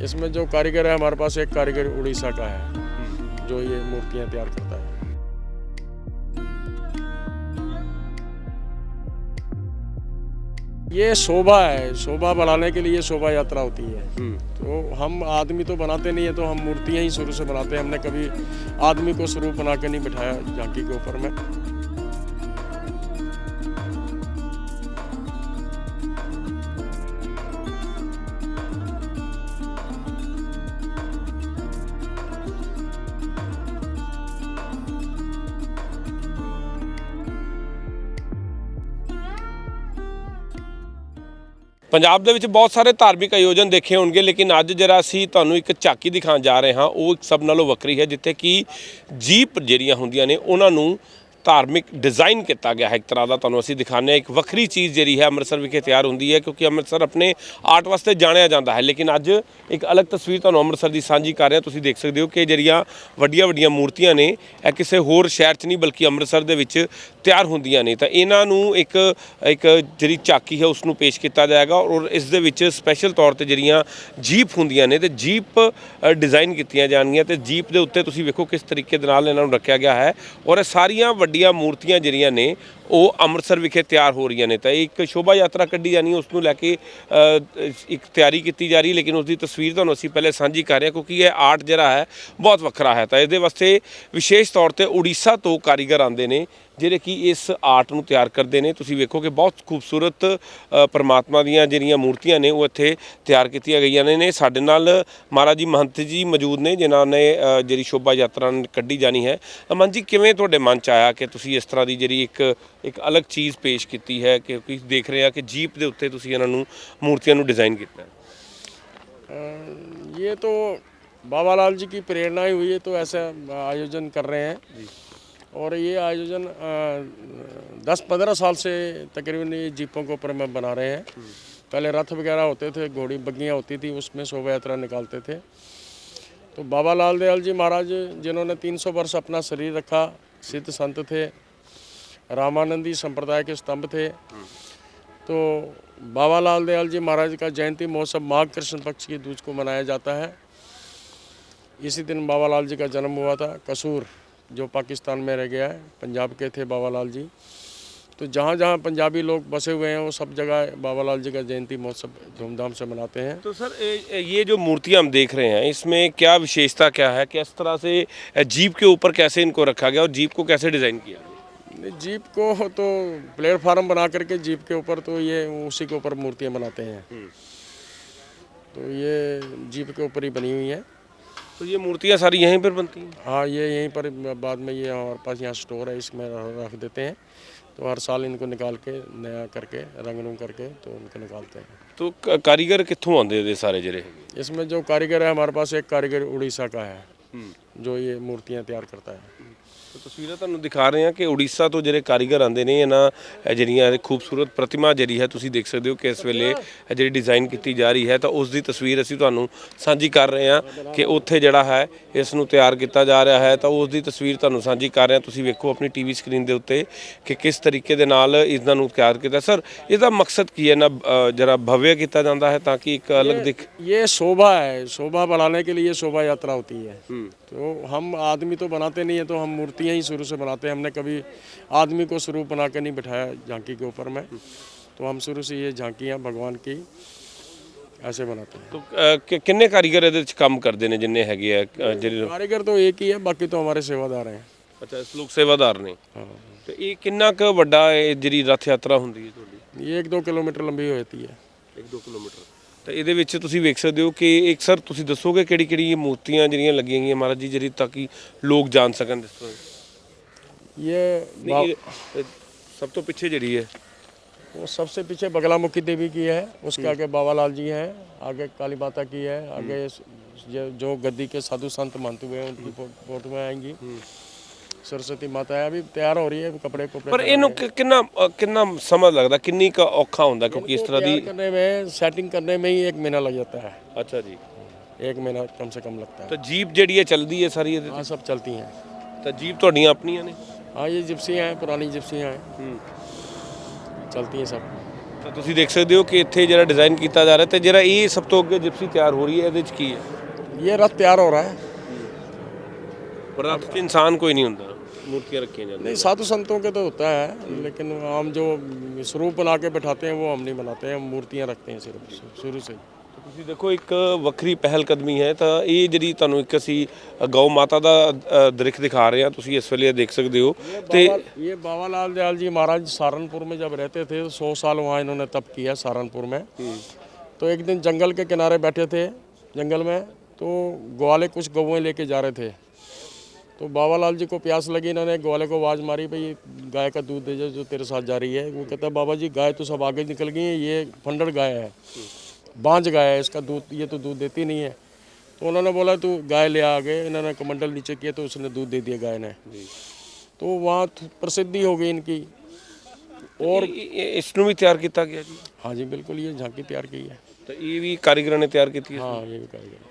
इसमें जो कारीगर है, हमारे पास एक कारीगर उड़ीसा का है जो ये मूर्तियाँ तैयार करता है। ये शोभा है, शोभा बढ़ाने के लिए शोभा यात्रा होती है। तो हम आदमी तो बनाते नहीं है, तो हम मूर्तियाँ ही शुरू से बनाते हैं। हमने कभी आदमी को स्वरूप बना के नहीं बिठाया झांकी के ऊपर में। ਪੰਜਾਬ ਦੇ ਵਿੱਚ ਬਹੁਤ ਸਾਰੇ ਧਾਰਮਿਕ ਆਯੋਜਨ ਦੇਖੇ ਹੋਣਗੇ, ਲੇਕਿਨ ਅੱਜ ਜਿਹੜਾ ਅਸੀਂ ਤੁਹਾਨੂੰ ਇੱਕ ਝਾਕੀ ਦਿਖਾਉਣ ਜਾ ਰਹੇ ਹਾਂ ਉਹ ਸਭ ਨਾਲੋਂ ਵੱਖਰੀ ਹੈ, ਜਿੱਥੇ ਕਿ ਜੀਪ ਜਿਹੜੀਆਂ ਹੁੰਦੀਆਂ ਨੇ ਉਹਨਾਂ ਨੂੰ ਧਾਰਮਿਕ ਡਿਜ਼ਾਈਨ ਕੀਤਾ ਗਿਆ ਹੈ। ਇੱਕ ਤਰ੍ਹਾਂ ਦਾ ਤੁਹਾਨੂੰ ਅਸੀਂ ਦਿਖਾਉਂਦੇ ਹਾਂ। ਇੱਕ ਵੱਖਰੀ ਚੀਜ਼ ਜਿਹੜੀ ਹੈ ਅੰਮ੍ਰਿਤਸਰ ਵਿਖੇ ਤਿਆਰ ਹੁੰਦੀ ਹੈ, ਕਿਉਂਕਿ ਅੰਮ੍ਰਿਤਸਰ ਆਪਣੇ ਆਰਟ ਵਾਸਤੇ ਜਾਣਿਆ ਜਾਂਦਾ ਹੈ। ਲੇਕਿਨ ਅੱਜ ਇੱਕ ਅਲੱਗ ਤਸਵੀਰ ਤੁਹਾਨੂੰ ਅੰਮ੍ਰਿਤਸਰ ਦੀ ਸਾਂਝੀ ਕਰ ਰਿਹਾ। ਤੁਸੀਂ ਦੇਖ ਸਕਦੇ ਹੋ ਕਿ ਜਿਹੜੀਆਂ ਵੱਡੀਆਂ ਵੱਡੀਆਂ ਮੂਰਤੀਆਂ ਨੇ ਇਹ ਕਿਸੇ ਹੋਰ ਸ਼ਹਿਰ 'ਚ ਨਹੀਂ ਬਲਕਿ ਅੰਮ੍ਰਿਤਸਰ ਦੇ ਵਿੱਚ ਤਿਆਰ ਹੁੰਦੀਆਂ ਨੇ। ਤਾਂ ਇਹਨਾਂ ਨੂੰ ਇੱਕ ਜਿਹੜੀ ਝਾਕੀ ਹੈ ਉਸ ਨੂੰ ਪੇਸ਼ ਕੀਤਾ ਜਾਏਗਾ ਔਰ ਇਸ ਦੇ ਵਿੱਚ ਸਪੈਸ਼ਲ ਤੌਰ 'ਤੇ ਜਿਹੜੀਆਂ ਜੀਪ ਹੁੰਦੀਆਂ ਨੇ ਤੇ ਜੀਪ ਡਿਜ਼ਾਈਨ ਕੀਤੀਆਂ ਜਾਣਗੀਆਂ ਤੇ ਜੀਪ ਦੇ ਉੱਤੇ ਤੁਸੀਂ ਵੇਖੋ ਕਿਸ ਤਰੀਕੇ ਦੇ ਨਾਲ ਇਹਨਾਂ ਨੂੰ ਰੱਖਿਆ ਗਿਆ ਹੈ ਔਰ ਇਹ ਸਾਰੀਆਂ ਵੱਡੀਆਂ ਮੂਰਤੀਆਂ ਜਿਹੜੀਆਂ ਨੇ ਉਹ ਅੰਮ੍ਰਿਤਸਰ ਵਿਖੇ ਤਿਆਰ ਹੋ ਰਹੀਆਂ ਨੇ। ਤਾਂ ਇੱਕ ਸ਼ੋਭਾ ਯਾਤਰਾ ਕੱਢੀ ਜਾਣੀ ਉਸ ਨੂੰ ਲੈ ਕੇ ਇੱਕ ਤਿਆਰੀ ਕੀਤੀ ਜਾ ਰਹੀ, ਲੇਕਿਨ ਉਸ ਦੀ ਤਸਵੀਰ ਤੁਹਾਨੂੰ ਅਸੀਂ ਪਹਿਲੇ ਸਾਂਝੀ ਕਰ ਰਹੇ ਹਾਂ ਕਿਉਂਕਿ ਇਹ ਆਰਟ ਜਿਹੜਾ ਹੈ ਬਹੁਤ ਵੱਖਰਾ ਹੈ। ਤਾਂ ਇਹਦੇ ਵਾਸਤੇ ਵਿਸ਼ੇਸ਼ ਤੌਰ ਤੇ ਉੜੀਸਾ ਤੋਂ ਕਾਰੀਗਰ ਆਉਂਦੇ ਨੇ ਜਿਹੜੇ ਕਿ ਇਸ ਆਰਟ ਨੂੰ ਤਿਆਰ ਕਰਦੇ ਨੇ। ਤੁਸੀਂ ਵੇਖੋ ਕਿ ਬਹੁਤ ਖੂਬਸੂਰਤ ਪਰਮਾਤਮਾ ਦੀਆਂ ਜਿਹੜੀਆਂ ਮੂਰਤੀਆਂ ਨੇ ਉਹ ਇੱਥੇ ਤਿਆਰ ਕੀਤੀਆਂ ਗਈਆਂ ਨੇ। ਸਾਡੇ ਨਾਲ ਮਹਾਰਾਜ ਜੀ ਮਹੰਤ ਜੀ ਮੌਜੂਦ ਨੇ ਜਿਨ੍ਹਾਂ ਨੇ ਜਿਹੜੀ ਸ਼ੋਭਾ ਯਾਤਰਾ ਕੱਢੀ ਜਾਣੀ ਹੈ। ਮਹੰਤ ਜੀ, ਕਿਵੇਂ ਤੁਹਾਡੇ ਮਨ 'ਚ ਆਇਆ ਕਿ ਤੁਸੀਂ ਇਸ ਤਰ੍ਹਾਂ ਦੀ ਜਿਹੜੀ ਇੱਕ ਅਲੱਗ ਚੀਜ਼ ਪੇਸ਼ ਕੀਤੀ ਹੈ, ਕਿਉਂਕਿ ਦੇਖ ਰਹੇ ਆ ਕਿ ਜੀਪ ਦੇ ਉੱਤੇ ਤੁਸੀਂ ਇਹਨਾਂ ਨੂੰ ਮੂਰਤੀਆਂ ਨੂੰ डिज़ाइन किया है? ये तो बाबा लाल जी की प्रेरणा ही हुई है, तो ऐसा आयोजन कर रहे हैं। और ये आयोजन 10-15 साल से तकरीबन ये जीपों के ऊपर में बना रहे हैं। पहले रथ वगैरह होते थे, घोड़ी बग्गियाँ होती थी, उसमें शोभा यात्रा निकालते थे। तो बाबा लाल दयाल जी महाराज जिन्होंने 300 वर्ष अपना शरीर रखा, सिद्ध संत थे, रामानंदी संप्रदाय के स्तंभ थे। तो बाबा लाल दयाल जी महाराज का जयंती महोत्सव माघ कृष्ण पक्ष की दूज को मनाया जाता है। इसी दिन बाबा लाल जी का जन्म हुआ था। कसूर जो पाकिस्तान में रह गया है, पंजाब के थे बाबा लाल जी। तो जहाँ जहाँ पंजाबी लोग बसे हुए हैं वो सब जगह बाबा लाल जी का जयंती महोत्सव धूमधाम से मनाते हैं। तो सर ये जो मूर्तियाँ हम देख रहे हैं इसमें क्या विशेषता क्या है, किस तरह से जीप के ऊपर कैसे इनको रखा गया और जीप को कैसे डिज़ाइन किया? जीप को तो प्लेटफार्म बना करके जीप के ऊपर तो ये उसी के ऊपर मूर्तियाँ बनाते हैं। तो ये जीप के ऊपर ही बनी हुई है। तो ये मूर्तियाँ सारी यहीं पर बनती हैं? हाँ, ये यहीं पर बाद में ये हमारे पास यहाँ स्टोर है, इसमें रख देते हैं। तो हर साल इनको निकाल के नया करके रंग करके तो उनको निकालते हैं। तो कारीगर कित्थों आते हैं सारे ਜਿਹੜੇ? इसमें जो कारीगर है हमारे पास एक कारीगर उड़ीसा का है जो ये मूर्तियाँ तैयार करता है। तो तस्वीरें ਤੁਹਾਨੂੰ ਦਿਖਾ ਰਹੇ ਹਾਂ ਕਿ ਉੜੀਸਾ ਤੋਂ ਜਿਹੜੇ ਕਾਰੀਗਰ ਆਉਂਦੇ ਨੇ ਇਹਨਾਂ ਜਿਹੜੀਆਂ ਖੂਬਸੂਰਤ ਪ੍ਰਤਿਮਾ ਜਿਹੜੀ ਹੈ ਤੁਸੀਂ ਦੇਖ ਸਕਦੇ ਹੋ ਕਿ ਇਸ ਵੇਲੇ ਜਿਹੜੀ ਡਿਜ਼ਾਈਨ ਕੀਤੀ ਜਾ ਰਹੀ ਹੈ। ਤਾਂ ਉਸ ਦੀ ਤਸਵੀਰ ਅਸੀਂ ਤੁਹਾਨੂੰ ਸਾਂਝੀ ਕਰ ਰਹੇ ਹਾਂ ਕਿ ਉੱਥੇ ਜਿਹੜਾ ਹੈ ਇਸ ਨੂੰ ਤਿਆਰ ਕੀਤਾ ਜਾ ਰਿਹਾ ਹੈ। ਤਾਂ ਉਸ ਦੀ ਤਸਵੀਰ ਤੁਹਾਨੂੰ ਸਾਂਝੀ ਕਰ ਰਹੇ ਹਾਂ। ਤੁਸੀਂ ਵੇਖੋ ਆਪਣੀ ਟੀਵੀ ਸਕਰੀਨ ਦੇ ਉੱਤੇ ਕਿ ਕਿਸ ਤਰੀਕੇ ਦੇ ਨਾਲ ਇਹਨਾਂ ਨੂੰ ਤਿਆਰ ਕੀਤਾ। ਸਰ ਇਹਦਾ ਮਕਸਦ ਕੀ ਹੈ ਨਾ ਜਰਾ ਭव्य ਕੀਤਾ ਜਾਂਦਾ ਹੈ ਤਾਂ ਕਿ ਇੱਕ ਅਲੱਗ ਦਿਖ? ये शोभा है, शोभा बढ़ाने के लिए शोभा यात्रा होती है। तो हम आदमी तो बनाते नहीं है, तो हम मूर्तियाँ ही शुरू से बनाते हैं। हमने कभी आदमी को स्वरूप बना के नहीं बिठाया झांकी के ऊपर में। तो हम शुरू से ये झांकियाँ भगवान की ऐसे बनाते हैं। तो किन्ने कारीगर ਇਹਦੇ ਵਿੱਚ ਕੰਮ ਕਰਦੇ ਨੇ ਜਿੰਨੇ ਹੈਗੇ ਆ ਜਿਹੜੇ? कारीगर तो एक ही है, बाकी तो हमारे सेवादार हैं। ਅੱਛਾ, ਇਸ ਲੋਕ ਸੇਵਾਦਾਰ ਨੇ। हाँ, ਤੇ ਇਹ ਕਿੰਨਾ ਕੁ ਵੱਡਾ ਇਹ ਜਿਹੜੀ ਰਥ ਯਾਤਰਾ ਹੁੰਦੀ ਹੈ ਤੁਹਾਡੀ? ये 1-2 किलोमीटर लंबी होती है। 1-2 ਕਿਲੋਮੀਟਰ। ਤਾਂ ਇਹਦੇ ਵਿੱਚ ਤੁਸੀਂ ਵੇਖ ਸਕਦੇ ਹੋ ਕਿ ਇੱਕ ਸਰ ਤੁਸੀਂ ਦੱਸੋਗੇ ਕਿਹੜੀ ਕਿਹੜੀ ਮੂਰਤੀਆਂ ਜਿਹੜੀਆਂ ਲੱਗੀਆਂ ਗਈਆਂ ਮਹਾਰਾਜ ਜੀ ਜਿਹੜੀ ਤਾਂ ਕਿ ਲੋਕ ਜਾਣ ਸਕਣ ਇਸ ਤਰ੍ਹਾਂ? ये ਸਭ ਤੋਂ ਪਿੱਛੇ ਜਿਹੜੀ ਹੈ वो सबसे पीछे बगलामुखी देवी की है, उसके आगे बाबा लाल जी हैं, आगे काली माता की है, आगे जो गद्दी के साधु संत महंत हुए हैं उनकी फोटो में आएंगी। सरस्वती माता है, अभी तैयार हो रही है कपड़े को। ਪਰ ਇਹਨੂੰ ਕਿੰਨਾ ਸਮਾਂ ਲੱਗਦਾ, ਕਿੰਨੀ ਕੁ ਔਖਾ ਹੁੰਦਾ ਕਿਉਂਕਿ ਇਸ ਤਰ੍ਹਾਂ ਦੀ करने में सेटिंग करने में ही 1 महीना लग जाता है। ਅੱਛਾ ਜੀ। 1 महीना कम से कम लगता है। ਤਾਂ ਜੀਪ ਜਿਹੜੀ ਹੈ ਚੱਲਦੀ ਹੈ ਸਾਰੀ ਇਹਦੇ हाँ, सब चलती हैं। ਤਾਂ ਜੀਪ ਤੁਹਾਡੀਆਂ ਆਪਣੀਆਂ ਨੇ? हाँ, ये जिप्सियाँ हैं, पुरानी जिप्सियाँ हैं, चलती हैं सब। ਤਾਂ ਤੁਸੀਂ ਦੇਖ ਸਕਦੇ ਹੋ ਕਿ ਇੱਥੇ ਜਿਹੜਾ ਡਿਜ਼ਾਈਨ ਕੀਤਾ ਜਾ ਰਿਹਾ ਤੇ ਜਿਹੜਾ ਇਹ ਸਭ ਤੋਂ ਅੱਗੇ ਜਿਪਸੀ ਤਿਆਰ ਹੋ ਰਹੀ ਹੈ ਇਹਦੇ 'ਚ ਕੀ ਹੈ? ये रथ तैयार हो रहा है। ਪਰ ਰੱਥ 'ਚ ਇਨਸਾਨ ਕੋਈ ਨਹੀਂ ਹੁੰਦਾ, ਮੂਰਤੀਆਂ ਰੱਖੀਆਂ ਜਾਂਦੀਆਂ। नहीं, साधु संतों के तो होता है, लेकिन हम जो स्वरूप बना के बैठाते हैं वो हम नहीं बनाते हैं, हम मूर्तियाँ रखते हैं सिर्फ शुरू से। ਤੁਸੀਂ ਦੇਖੋ ਇੱਕ ਵੱਖਰੀ ਪਹਿਲ ਕਦਮੀ ਹੈ ਤਾਂ ਇਹ ਜਿਹੜੀ ਤੁਹਾਨੂੰ ਇੱਕ ਅਸੀਂ ਗਊ ਮਾਤਾ ਦਾ ਦ੍ਰਿਸ਼ ਦਿਖਾ ਰਹੇ ਹਾਂ, ਤੁਸੀਂ ਇਸ ਵੇਲੇ ਦੇਖ ਸਕਦੇ ਹੋ ਤੇ ये बाबा लाल दयाल जी महाराज सहारनपुर में जब रहते थे 100 साल वहाँ इन्होंने तप किया सहारनपुर में। तो एक दिन जंगल के किनारे बैठे थे जंगल में, तो ग्वाले कुछ गौएं लेके जा रहे थे। तो बाबा लाल जी को प्यास लगी, इन्होंने ग्वाले को आवाज़ मारी, भाई गाय का दूध दे जो तेरे साथ जा रही है। वो कहता है बाबा जी गाय तो सब आगे निकल गई है, ये फंडर गाय है, बांझ गाय है, इसका दूध ये तो दूध देती नहीं है। तो उन्होंने बोला तू गाय ले आ गए, इन्होंने कमंडल नीचे किया तो उसने दूध दे दिया गाय ने। तो वहाँ प्रसिद्धि हो गई इनकी। और ਇਸ ਨੂੰ ਵੀ ਤਿਆਰ ਕੀਤਾ ਗਿਆ ਜੀ। हाँ जी बिल्कुल, ये झांकी तैयार की है। ਤਾਂ ਇਹ ਵੀ ਕਾਰੀਗਰਾਂ ਨੇ ਤਿਆਰ ਕੀਤੀ ਹੈ। हाँ ये भी कारीगर।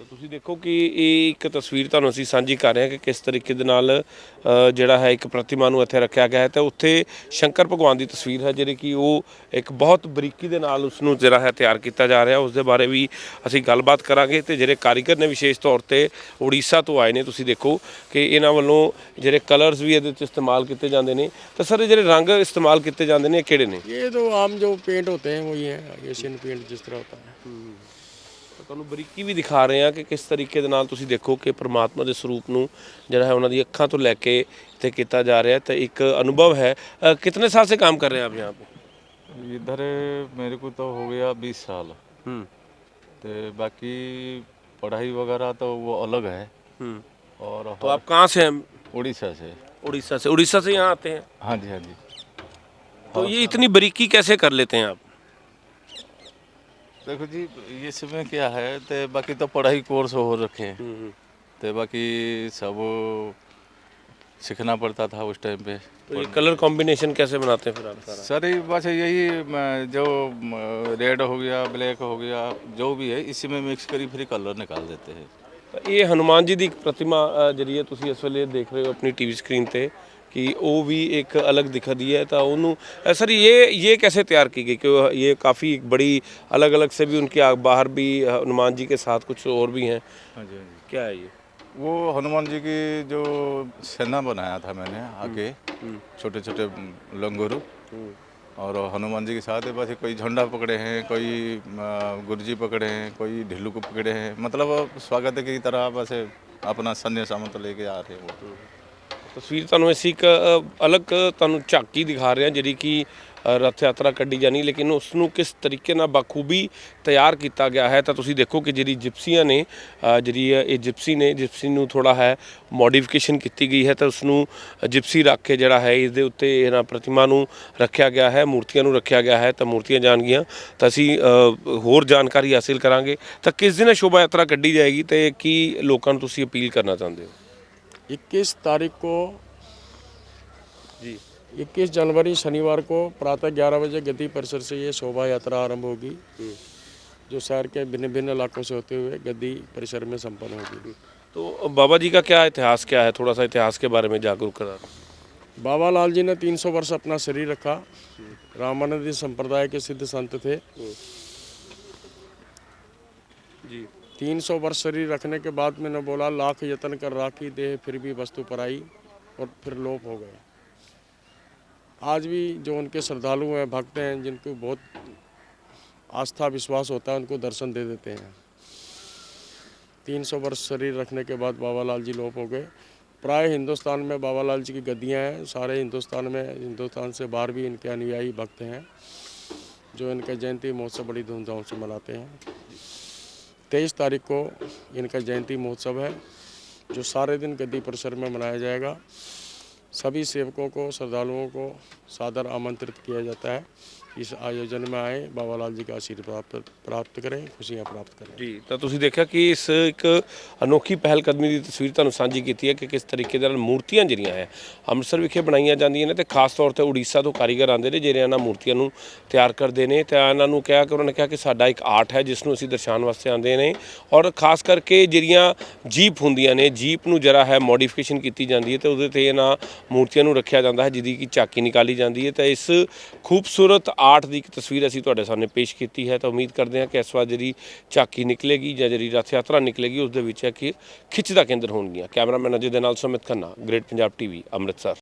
ਤਾਂ ਤੁਸੀਂ ਦੇਖੋ ਕਿ ਇਹ ਇੱਕ ਤਸਵੀਰ ਤੁਹਾਨੂੰ ਅਸੀਂ ਸਾਂਝੀ ਕਰ ਰਹੇ ਹਾਂ ਕਿ ਕਿਸ ਤਰੀਕੇ ਦੇ ਨਾਲ ਜਿਹੜਾ ਹੈ ਇੱਕ ਪ੍ਰਤਿਮਾ ਨੂੰ ਇੱਥੇ ਰੱਖਿਆ ਗਿਆ ਹੈ ਤੇ ਉੱਥੇ ਸ਼ੰਕਰ ਭਗਵਾਨ ਦੀ ਤਸਵੀਰ ਹੈ ਜਿਹੜੀ ਕਿ ਉਹ ਇੱਕ ਬਹੁਤ ਬਰੀਕੀ ਦੇ ਨਾਲ ਉਸ ਨੂੰ ਜਿਹੜਾ ਹੈ ਤਿਆਰ ਕੀਤਾ ਜਾ ਰਿਹਾ, ਉਸ ਦੇ ਬਾਰੇ ਵੀ ਅਸੀਂ ਗੱਲਬਾਤ ਕਰਾਂਗੇ। ਤੇ ਜਿਹੜੇ ਕਾਰੀਗਰ ਨੇ ਵਿਸ਼ੇਸ਼ ਤੌਰ ਤੇ ਉੜੀਸਾ ਤੋਂ ਆਏ ਨੇ, ਤੁਸੀਂ ਦੇਖੋ ਕਿ ਇਹਨਾਂ ਵੱਲੋਂ ਜਿਹੜੇ ਕਲਰਸ ਵੀ ਇਹਦੇ ਵਿੱਚ ਇਸਤੇਮਾਲ ਕੀਤੇ ਜਾਂਦੇ ਨੇ। ਤਾਂ ਸਰ ਜਿਹੜੇ ਰੰਗ ਇਸਤੇਮਾਲ ਕੀਤੇ ਜਾਂਦੇ ਨੇ ਇਹ ਕਿਹੜੇ ਨੇ? ये तो आम जो पेंट होते हैं वही है, एशियन पेंट जिस तरह होता है। ਤੁਹਾਨੂੰ ਬਰੀਕੀ ਵੀ ਦਿਖਾ ਰਹੇ ਹਾਂ ਕਿ ਕਿਸ ਤਰੀਕੇ ਦੇ ਨਾਲ ਤੁਸੀਂ ਦੇਖੋ ਕਿ ਪ੍ਰਮਾਤਮਾ ਦੇ ਸਰੂਪ ਨੂੰ ਜਿਹੜਾ ਹੈ ਉਹਨਾਂ ਦੀ ਅੱਖਾਂ ਤੋਂ ਲੈ ਕੇ ਇੱਥੇ ਕੀਤਾ ਜਾ ਰਿਹਾ ਤੇ ਇੱਕ ਅਨੁਭਵ ਹੈ। ਕਿਤਨੇ ਸਾਲ से काम कर रहे हैं आप यहाँ पे? इधर मेरे को तो हो गया 20 साल। तो बाकी पढ़ाई वगैरह तो वो अलग है। और तो आप कहाँ से हैं? उड़ीसा से। उड़ीसा से। उड़ीसा से यहाँ आते हैं हाँ जी हाँ जी। तो ये इतनी बारीकी कैसे कर लेते हैं आप? देखो जी ये समय क्या है तो बाकी तो पढ़ाई कोर्स हो रखे हैं, तो बाकी सब सीखना पड़ता था उस टाइम पे। तो ये कलर कॉम्बिनेशन कैसे बनाते हैं फिर आप सारा? सर ये बस यही जो रेड हो गया ब्लैक हो गया जो भी है इसी में मिक्स करी फिर कलर निकाल देते हैं। ਇਹ ਹਨੂਮਾਨ ਜੀ ਦੀ ਇੱਕ ਪ੍ਰਤਿਮਾ ਜਿਹੜੀ ਹੈ ਤੁਸੀਂ ਇਸ ਵੇਲੇ ਦੇਖ ਰਹੇ ਹੋ अपनी टीवी स्क्रीन पे कि वो भी एक अलग दिखती है। तो उन्होंने सर ये कैसे तैयार की गई कि ये काफ़ी बड़ी अलग अलग से भी उनके बाहर भी हनुमान जी के साथ कुछ और भी हैं? हाँ जी हाँ जी। क्या है ये? वो हनुमान जी की जो सेना बनाया था मैंने आगे छोटे छोटे लंगूर, और हनुमान जी के साथ है बस कोई झंडा पकड़े हैं, कोई गुरजी पकड़े हैं, कोई ढिल्लू को पकड़े हैं, मतलब स्वागत की तरह बस अपना सन्या सामंत लेके आ रहे हैं वो। ਤਸਵੀਰ ਤੁਹਾਨੂੰ ਅਸੀਂ ਇੱਕ ਅਲੱਗ ਤੁਹਾਨੂੰ ਝਾਕੀ ਦਿਖਾ ਰਹੇ ਹਾਂ ਜਿਹੜੀ ਕਿ ਰੱਥ ਯਾਤਰਾ ਕੱਢੀ ਜਾਣੀ, ਲੇਕਿਨ ਉਸ ਨੂੰ ਕਿਸ ਤਰੀਕੇ ਨਾਲ ਬਾਖੂਬੀ ਤਿਆਰ ਕੀਤਾ ਗਿਆ ਹੈ। ਤਾਂ ਤੁਸੀਂ ਦੇਖੋ ਕਿ ਜਿਹੜੀ ਜਿਪਸੀਆਂ ਨੇ ਜਿਹੜੀ ਇਹ ਜਿਪਸੀ ਨੂੰ ਥੋੜਾ ਹੈ ਮੋਡੀਫਿਕੇਸ਼ਨ ਕੀਤੀ ਗਈ ਹੈ ਤਾਂ ਉਸ ਨੂੰ ਜਿਪਸੀ ਰੱਖ ਕੇ ਜਿਹੜਾ ਹੈ ਇਸ ਦੇ ਉੱਤੇ ਇਹਨਾਂ ਪ੍ਰਤਿਮਾ ਨੂੰ ਰੱਖਿਆ ਗਿਆ ਹੈ, ਮੂਰਤੀਆਂ ਨੂੰ ਰੱਖਿਆ ਗਿਆ ਹੈ। ਤਾਂ ਮੂਰਤੀਆਂ ਜਾਣਗੀਆਂ ਤਾਂ ਅਸੀਂ ਹੋਰ ਜਾਣਕਾਰੀ ਹਾਸਿਲ ਕਰਾਂਗੇ। ਤਾਂ ਕਿਸ ਦਿਨ ਸ਼ੋਭਾ ਯਾਤਰਾ ਕੱਢੀ ਜਾਏਗੀ ਤੇ ਕੀ ਲੋਕਾਂ ਨੂੰ ਤੁਸੀਂ ਅਪੀਲ ਕਰਨਾ ਚਾਹੁੰਦੇ ਹੋ? 21 तारीख को जी 21 जनवरी शनिवार को प्रातः 11 बजे गद्दी परिसर से ये शोभा यात्रा आरंभ होगी, जो शहर के भिन्न भिन्न इलाकों से होते हुए गद्दी परिसर में संपन्न होगी। तो बाबा जी का क्या इतिहास क्या है? थोड़ा सा इतिहास के बारे में जागरूक करा। बाबा लाल जी ने 300 वर्ष अपना शरीर रखा। रामानंदी संप्रदाय के सिद्ध संत थे जी। 300 वर्ष शरीर रखने के बाद मैंने बोला लाख यत्न कर राखी देह फिर भी वस्तु पर आई, और फिर लोप हो गए। आज भी जो उनके श्रद्धालु हैं, भक्त हैं, जिनको बहुत आस्था विश्वास होता है, उनको दर्शन दे देते हैं। 300 वर्ष शरीर रखने के बाद बाबा लाल जी लोप हो गए। प्राय हिंदुस्तान में बाबा लाल जी की गद्दियाँ हैं, सारे हिंदुस्तान में, हिंदुस्तान से बाहर भी इनके अनुयायी भक्त हैं जो इनका जयंती महोत्सव बड़ी धूमधाम से मनाते हैं। 23 तारीख को इनका जयंती महोत्सव है जो सारे दिन गद्दी परिसर में मनाया जाएगा। सभी सेवकों को, श्रद्धालुओं को सादर आमंत्रित किया जाता है इस आयोजन में आए, बाबा लाल जी का आशीर्वाद प्राप्त करें, खुशियाँ प्राप्त करें। ਜੀ ਤਾਂ ਤੁਸੀਂ ਦੇਖਿਆ ਕਿ ਇਸ ਇੱਕ ਅਨੋਖੀ ਪਹਿਲ ਕਦਮੀ ਦੀ ਤਸਵੀਰ ਤੁਹਾਨੂੰ ਸਾਂਝੀ ਕੀਤੀ ਹੈ ਕਿ ਕਿਸ ਤਰੀਕੇ ਦੇ ਨਾਲ ਮੂਰਤੀਆਂ ਜਿਹੜੀਆਂ ਹੈ ਅੰਮ੍ਰਿਤਸਰ ਵਿਖੇ ਬਣਾਈਆਂ ਜਾਂਦੀਆਂ ਨੇ ਤੇ ਖਾਸ ਤੌਰ ਤੇ ਉੜੀਸਾ ਤੋਂ ਕਾਰੀਗਰ ਆਉਂਦੇ ਨੇ ਜਿਹੜੇ ਇਹਨਾਂ ਮੂਰਤੀਆਂ ਨੂੰ ਤਿਆਰ ਕਰਦੇ ਨੇ। ਤੇ ਇਹਨਾਂ ਨੂੰ ਕਿਹਾ ਕਿ ਉਹਨਾਂ ਨੇ ਕਿਹਾ ਕਿ ਸਾਡਾ ਇੱਕ ਆਰਟ ਹੈ ਜਿਸ ਨੂੰ ਅਸੀਂ ਦਰਸਾਉਣ ਵਾਸਤੇ ਆਉਂਦੇ ਨੇ, ਔਰ ਖਾਸ ਕਰਕੇ ਜਿਹੜੀਆਂ ਜੀਪ ਹੁੰਦੀਆਂ ਨੇ, ਜੀਪ ਨੂੰ ਜਰਾ ਹੈ ਮੋਡੀਫਿਕੇਸ਼ਨ ਕੀਤੀ ਜਾਂਦੀ ਹੈ ਤੇ ਉਹਦੇ ਤੇ ਇਹਨਾਂ ਮੂਰਤੀਆਂ ਨੂੰ ਰੱਖਿਆ ਜਾਂਦਾ ਹੈ ਜਿਹਦੀ ਕਿ ਝਾਕੀ ਨਿਕਾਲੀ ਜਾਂਦੀ ਹੈ। ਤਾਂ ਇਸ ਖੂਬਸੂਰਤ ਆਰਟ ਦੀ ਇੱਕ ਤਸਵੀਰ ਅਸੀਂ ਤੁਹਾਡੇ ਸਾਹਮਣੇ ਪੇਸ਼ ਕੀਤੀ ਹੈ। ਤਾਂ ਉਮੀਦ ਕਰਦੇ ਹਾਂ ਕਿ ਇਸ ਵਾਰ ਜਿਹੜੀ ਝਾਕੀ ਨਿਕਲੇਗੀ ਜਾਂ ਜਿਹੜੀ ਰਥ ਯਾਤਰਾ ਨਿਕਲੇਗੀ ਉਸ ਦੇ ਵਿੱਚ ਹੈ ਕਿ ਖਿੱਚ ਦਾ ਕੇਂਦਰ ਹੋਣਗੀਆਂ। ਕੈਮਰਾਮੈਨ ਅਜੇ ਦੇ ਨਾਲ ਸੁਮਿਤ ਖੰਨਾ, ਗ੍ਰੇਟ ਪੰਜਾਬ TV, ਅੰਮ੍ਰਿਤਸਰ।